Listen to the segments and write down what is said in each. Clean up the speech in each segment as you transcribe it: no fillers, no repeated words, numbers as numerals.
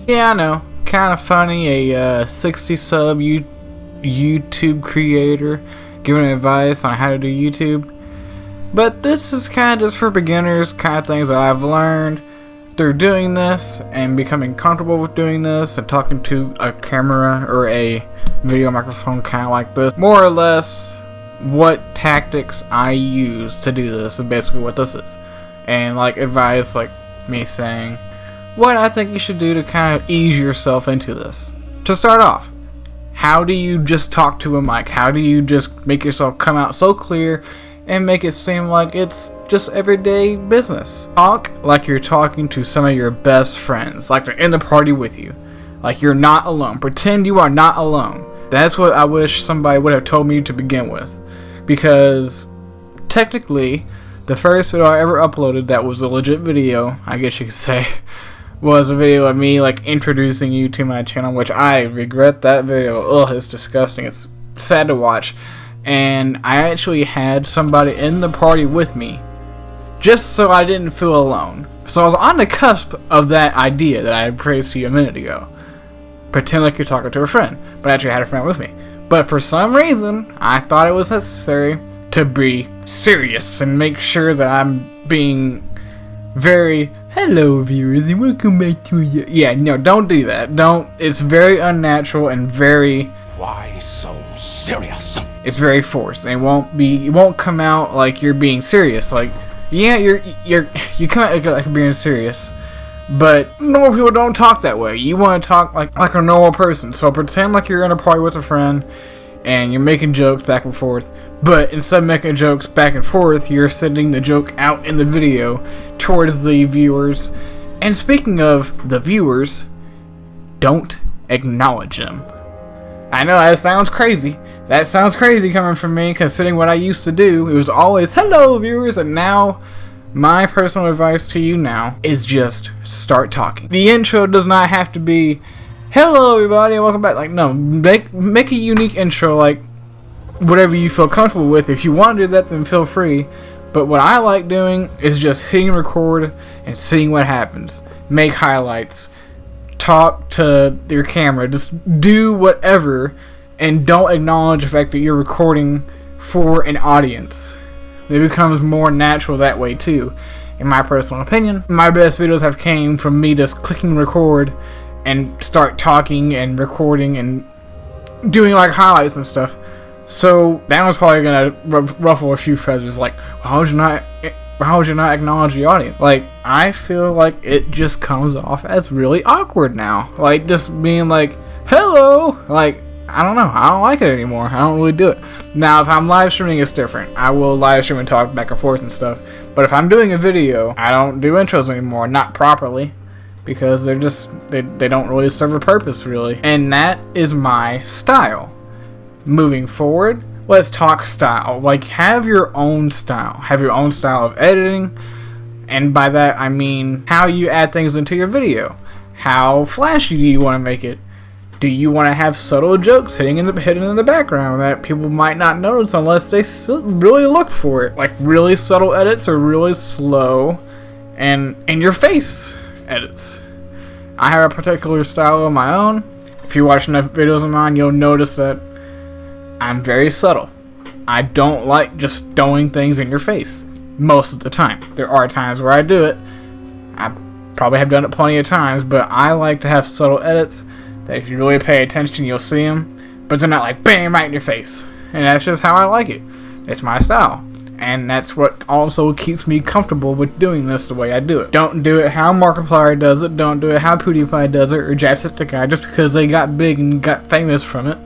Yeah, I know. Kind of funny, a 60 sub YouTube creator giving advice on how to do YouTube. But this is kind of just for beginners, kind of things that I've learned through doing this and becoming comfortable with doing this and talking to a camera or a video microphone kind of like this. More or less, what tactics I use to do this is basically what this is. And like advice, like me saying what I think you should do to kind of ease yourself into this. To start off, how do you just talk to a mic? How do you just make yourself come out so clear and make it seem like it's just everyday business? Talk like you're talking to some of your best friends, like they're in the party with you, like you're not alone. Pretend you are not alone. That's what I wish somebody would have told me to begin with, because technically the first video I ever uploaded that was a legit video, I guess you could say, was a video of me like introducing you to my channel, which I regret that video. Ugh, it's disgusting. It's sad to watch. And I actually had somebody in the party with me just so I didn't feel alone. So I was on the cusp of that idea that I praised to you a minute ago. Pretend like you're talking to a friend, but I actually had a friend with me. But for some reason, I thought it was necessary to be serious and make sure that I'm being very, hello viewers and welcome back to you. Yeah, no, don't do that. Don't. It's very unnatural and very, why so serious? It's very forced, and it won't come out like you're being serious. Like, yeah, you come out like being serious, but normal people don't talk that way. You want to talk like a normal person. So pretend like you're in a party with a friend and you're making jokes back and forth, but instead of making jokes back and forth, you're sending the joke out in the video towards the viewers. And speaking of the viewers, don't acknowledge them. I know that sounds crazy. That sounds crazy coming from me, considering what I used to do. It was always, hello viewers, and now my personal advice to you now is just start talking. The intro does not have to be, hello everybody and welcome back. Like, no, make a unique intro, like whatever you feel comfortable with. If you want to do that, then feel free. But what I like doing is just hitting record and seeing what happens. Make highlights. Talk to your camera. Just do whatever, and don't acknowledge the fact that you're recording for an audience. It becomes more natural that way too, in my personal opinion. My best videos have came from me just clicking record and start talking and recording and doing like highlights and stuff. So that was probably gonna ruffle a few feathers. Like, how would you not acknowledge the audience? Like, I feel like it just comes off as really awkward now. Like, just being like, hello. Like, I don't know. I don't like it anymore. I don't really do it. Now, if I'm live streaming, it's different. I will live stream and talk back and forth and stuff. But if I'm doing a video, I don't do intros anymore. Not properly. Because they're just, they don't really serve a purpose, really. And that is my style. Moving forward, let's talk style. Like, have your own style. Have your own style of editing. And by that, I mean how you add things into your video. How flashy do you want to make it? Do you want to have subtle jokes hidden in the background that people might not notice unless they really look for it? Like really subtle edits or really slow and in your face edits. I have a particular style of my own. If you watch enough videos of mine, you'll notice that I'm very subtle. I don't like just throwing things in your face most of the time. There are times where I do it. I probably have done it plenty of times, but I like to have subtle edits that if you really pay attention, you'll see them, but they're not like bam right in your face. And that's just how I like it. It's my style. And that's what also keeps me comfortable with doing this the way I do it. Don't do it how Markiplier does it. Don't do it how PewDiePie does it or Jacksepticeye just because they got big and got famous from it.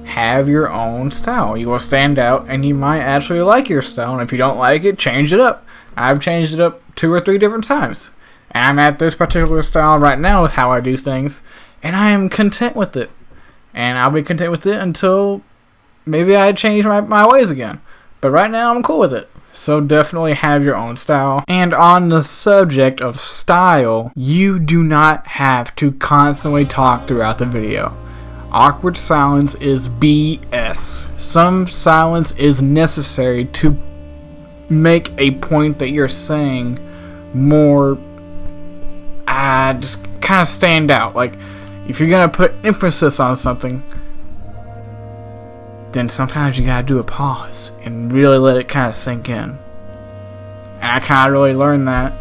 Have your own style. You will stand out and you might actually like your style. And if you don't like it, change it up. I've changed it up 2 or 3 different times. And I'm at this particular style right now with how I do things. And I am content with it. And I'll be content with it until maybe I change my ways again. But right now, I'm cool with it. So definitely have your own style. And on the subject of style, you do not have to constantly talk throughout the video. Awkward silence is BS. Some silence is necessary to make a point that you're saying more, just kind of stand out. Like, if you're gonna put emphasis on something, then sometimes you gotta do a pause and really let it kind of sink in. And I kind of really learned that.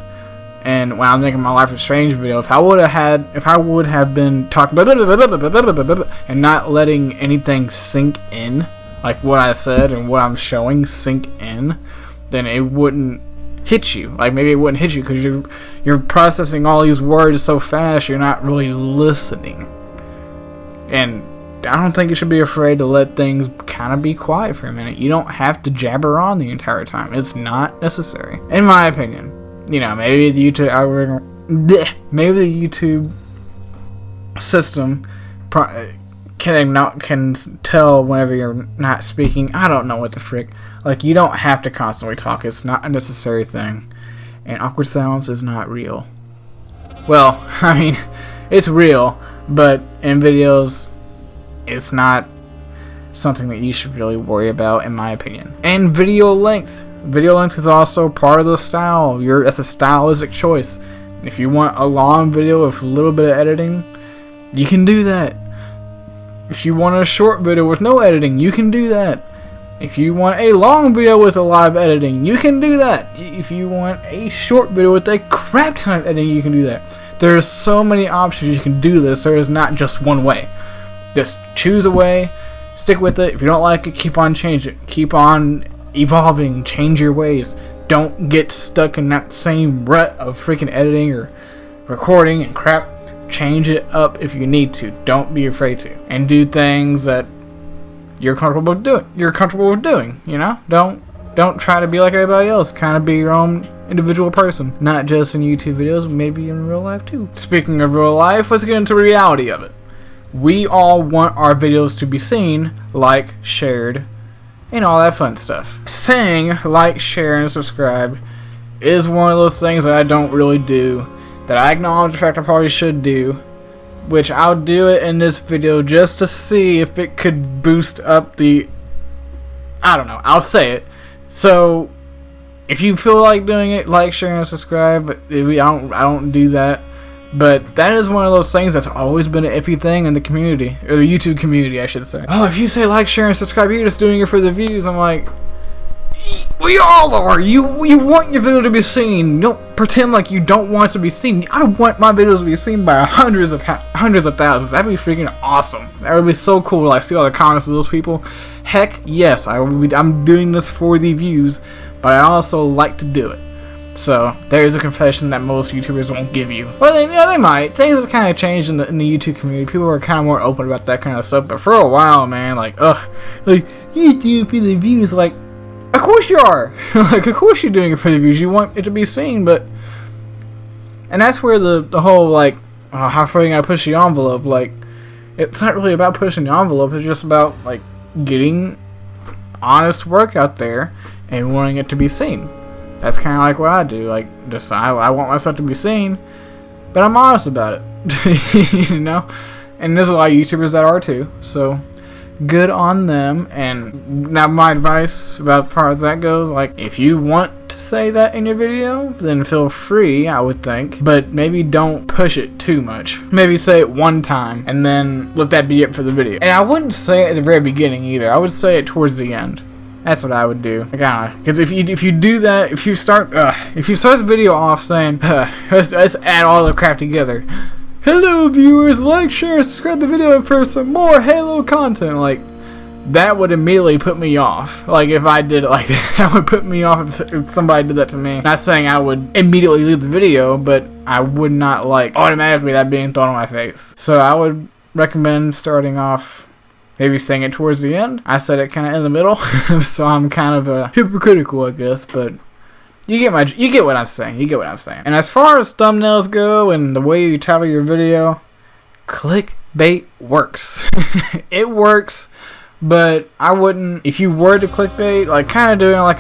And when I'm making my Life is Strange video, if I would have been talking about and not letting anything sink in, like what I said and what I'm showing sink in, then it wouldn't hit you. Like, maybe it wouldn't hit you because you're processing all these words so fast, you're not really listening. And I don't think you should be afraid to let things kind of be quiet for a minute. You don't have to jabber on the entire time. It's not necessary, in my opinion. You know, maybe the YouTube algorithm, maybe the YouTube system can tell whenever you're not speaking. I don't know what the frick. Like, you don't have to constantly talk. It's not a necessary thing. And awkward silence is not real. Well, I mean, it's real, but in videos, it's not something that you should really worry about, in my opinion. And video length. Video length is also part of the style. That's a stylistic choice. If you want a long video with a little bit of editing, you can do that. If you want a short video with no editing, you can do that. If you want a long video with a lot of editing, you can do that. If you want a short video with a crap ton of editing, you can do that. There's so many options you can do this. There is not just one way. Just choose a way, stick with it. If you don't like it, keep on changing it. Keep on evolving, change your ways. Don't get stuck in that same rut of freaking editing or recording and crap. Change it up if you need to. Don't be afraid to. And do things that you're comfortable with doing. You know? Don't try to be like everybody else. Kind of be your own individual person. Not just in YouTube videos, but maybe in real life too. Speaking of real life, let's get into the reality of it. We all want our videos to be seen, liked, shared, and all that fun stuff. Saying like, share, and subscribe is one of those things that I don't really do, that I acknowledge the fact I probably should do, which I'll do it in this video just to see if it could boost up the... I don't know, I'll say it. So, if you feel like doing it, like, share, and subscribe, but I don't do that. But that is one of those things that's always been an iffy thing in the community, or the YouTube community, I should say. Oh, if you say like, share, and subscribe, you're just doing it for the views. I'm like, we all are. You want your video to be seen. Don't pretend like you don't want it to be seen. I want my videos to be seen by hundreds of thousands. That'd be freaking awesome. That would be so cool. Like, see all the comments of those people. Heck yes, I'm doing this for the views, but I also like to do it. So, there's a confession that most YouTubers won't give you. Well, they might. Things have kind of changed in the YouTube community. People are kind of more open about that kind of stuff. But for a while, man, like, you do it for the views. Like, of course you are. Like, of course you're doing it for the views. You want it to be seen, but... And that's where the whole, like, how far you gotta push the envelope. Like, it's not really about pushing the envelope. It's just about, like, getting honest work out there and wanting it to be seen. That's kind of like what I do. Like, just I want myself to be seen, but I'm honest about it. You know? And there's a lot of YouTubers that are too. So, good on them. And now my advice about as far as that goes, like, if you want to say that in your video, then feel free, I would think. But maybe don't push it too much. Maybe say it one time, and then let that be it for the video. And I wouldn't say it at the very beginning either. I would say it towards the end. That's what I would do. Because if you do that, if you start the video off saying, let's add all the crap together. Hello viewers, like, share, and subscribe to the video for some more Halo content. Like, that would immediately put me off. Like, if I did it like that, that would put me off if somebody did that to me. Not saying I would immediately leave the video, but I would not like automatically that being thrown in my face. So I would recommend starting off, maybe saying it towards the end. I said it kind of in the middle, so I'm kind of hypocritical, I guess, but you get what I'm saying. You get what I'm saying. And as far as thumbnails go and the way you title your video, clickbait works. It works, but I wouldn't, if you were to clickbait, like kind of doing like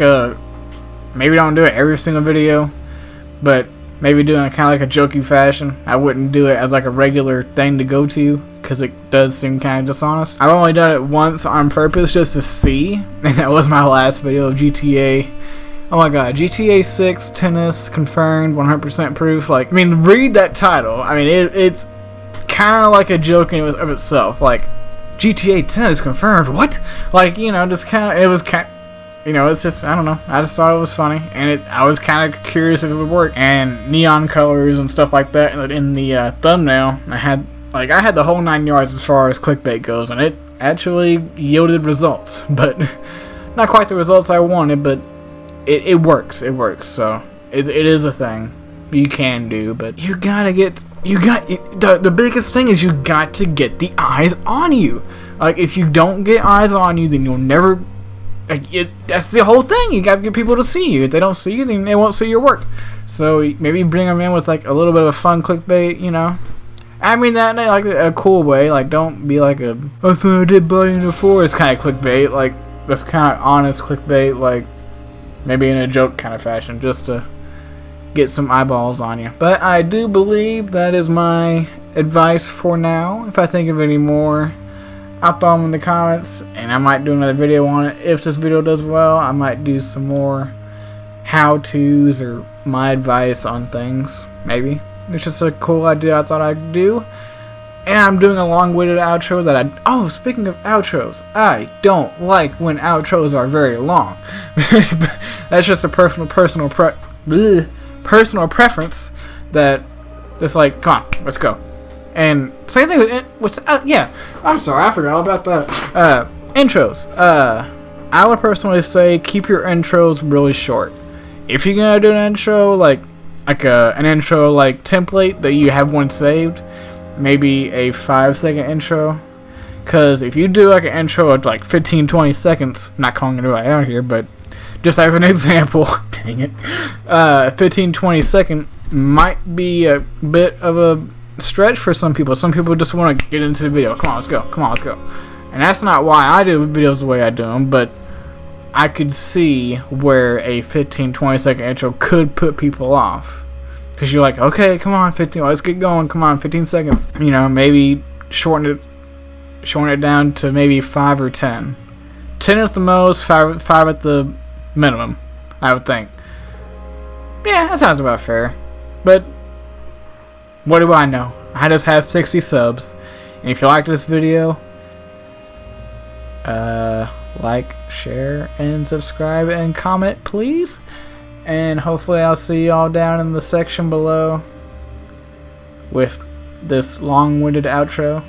maybe don't do it every single video, but maybe doing it kind of like a jokey fashion. I wouldn't do it as like a regular thing to go to, because it does seem kind of dishonest. I've only done it once on purpose just to see, and that was my last video of GTA Oh my god, GTA 6 tennis confirmed, 100% proof. Like, I mean, read that title. I mean, it's kind of like a joke in of itself. Like, GTA tennis confirmed. What? Like, you know, just kind of, it was kind. You know, it's just, I don't know. I just thought it was funny, and I was kind of curious if it would work. And neon colors and stuff like that in the thumbnail. I had the whole 9 yards as far as clickbait goes, and it actually yielded results, but not quite the results I wanted. But it works. It works. So it is a thing you can do, but the biggest thing is you got to get the eyes on you. Like, if you don't get eyes on you, then you'll never. That's the whole thing. You gotta get people to see you. If they don't see you, then they won't see your work. So maybe bring them in with like a little bit of a fun clickbait, you know. I mean that in like a cool way. Like, don't be like I found a dead body in the forest kind of clickbait. Like, that's kind of honest clickbait. Like, maybe in a joke kind of fashion, just to get some eyeballs on you. But I do believe that is my advice for now. If I think of any more, I'll throw them in the comments, and I might do another video on it. If this video does well, I might do some more how-tos or my advice on things, maybe. It's just a cool idea I thought I'd do. And I'm doing a long-winded outro that oh, speaking of outros, I don't like when outros are very long. That's just a personal preference that just like, come on, let's go. And same thing with yeah, I'm sorry, I forgot all about that. Intros. I would personally say keep your intros really short. If you're gonna do an intro like an intro like template that you have one saved, maybe a 5-second intro. Cause if you do like an intro of like 15-20 seconds, not calling anybody out here, but just as an example, dang it, 15-20 second might be a bit of a stretch for some people. Some people just want to get into the video. Come on, let's go. Come on, let's go. And that's not why I do videos the way I do them, but I could see where a 15-20 second intro could put people off. Because you're like, okay, come on, 15, let's get going. Come on, 15 seconds. You know, maybe shorten it down to maybe 5 or 10. 10 at the most, 5 at the minimum, I would think. Yeah, that sounds about fair. But what do I know? I just have 60 subs. And if you like this video, like, share, and subscribe, and comment, please. And hopefully I'll see y'all down in the section below with this long-winded outro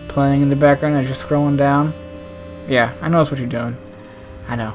playing in the background as you're scrolling down. Yeah, I know that's what you're doing. I know.